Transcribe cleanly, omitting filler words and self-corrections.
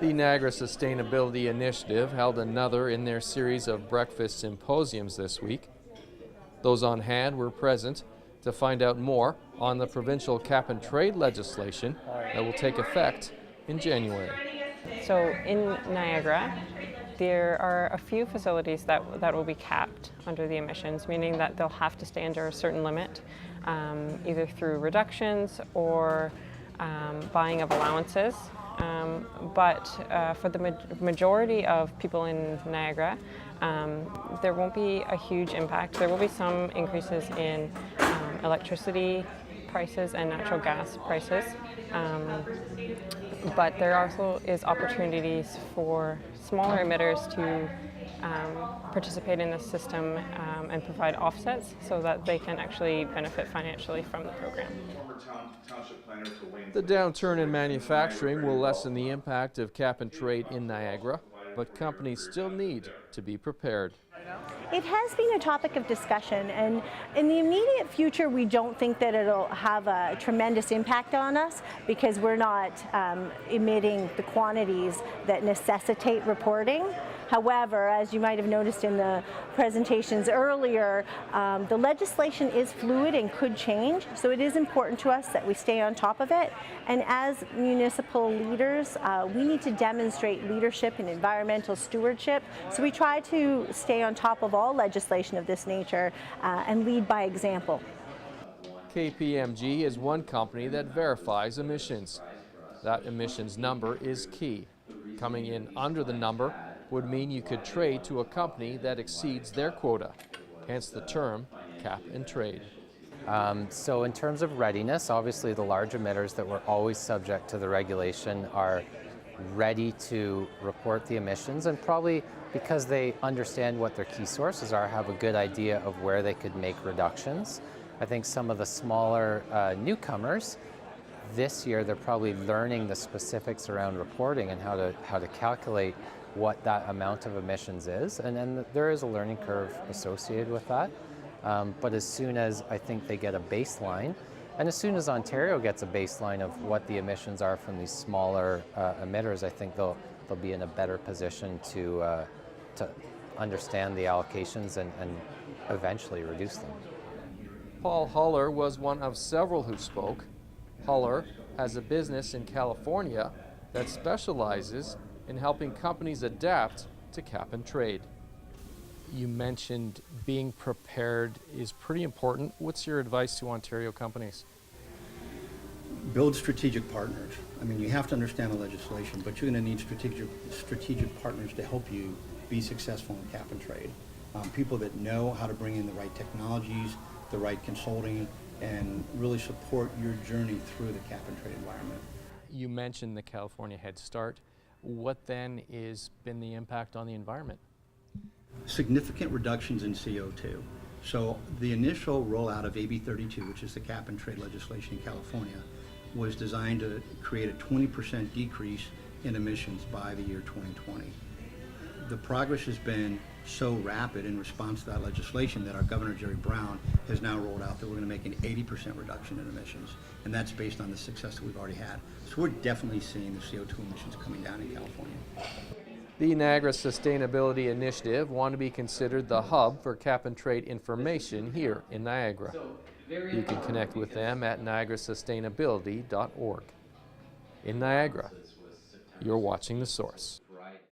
The Niagara Sustainability Initiative held another in their series of breakfast symposiums this week. Those on hand were present to find out more on the provincial cap-and-trade legislation that will take effect in January. So in Niagara, there are a few facilities that will be capped under the emissions, meaning that they'll have to stay under a certain limit, either through reductions or buying of allowances. But for the majority of people in Niagara, there won't be a huge impact. There will be some increases in electricity prices and natural gas prices, but there also is opportunities for smaller emitters to participate in the system and provide offsets so that they can actually benefit financially from the program. The downturn in manufacturing will lessen the impact of cap-and-trade in Niagara, but companies still need to be prepared. It has been a topic of discussion, and in the immediate future we don't think that it'll have a tremendous impact on us because we're not emitting the quantities that necessitate reporting. However, as you might have noticed in the presentations earlier, the legislation is fluid and could change, so it is important to us that we stay on top of it. And as municipal leaders, we need to demonstrate leadership in environmental stewardship, so we try to stay on top of all legislation of this nature and lead by example. KPMG is one company that verifies emissions. That emissions number is key. Coming in under the number would mean you could trade to a company that exceeds their quota, hence the term cap and trade. So in terms of readiness, obviously the large emitters that were always subject to the regulation are ready to report the emissions, and probably because they understand what their key sources are, have a good idea of where they could make reductions. I think some of the smaller newcomers, this year they're probably learning the specifics around reporting and how to calculate what that amount of emissions is, and then there is a learning curve associated with that. But as soon as I think they get a baseline, and as soon as Ontario gets a baseline of what the emissions are from these smaller emitters, I think they'll be in a better position to understand the allocations and eventually reduce them. Paul Huller was one of several who spoke. Huller has a business in California that specializes in helping companies adapt to cap and trade. You mentioned being prepared is pretty important. What's your advice to Ontario companies? Build strategic partners. I mean, you have to understand the legislation, but you're going to need strategic partners to help you be successful in cap and trade. People that know how to bring in the right technologies, the right consulting, and really support your journey through the cap and trade environment. You mentioned the California Head Start. What then has been the impact on the environment? Significant reductions in CO2. So the initial rollout of AB 32, which is the cap and trade legislation in California, was designed to create a 20% decrease in emissions by the year 2020. The progress has been so rapid in response to that legislation that our Governor Jerry Brown has now rolled out that we're going to make an 80% reduction in emissions, and that's based on the success that we've already had. So we're definitely seeing the CO2 emissions coming down in California. The Niagara Sustainability Initiative want to be considered the hub for cap and trade information here in Niagara. You can connect with them at niagarasustainability.org. In Niagara, you're watching The Source.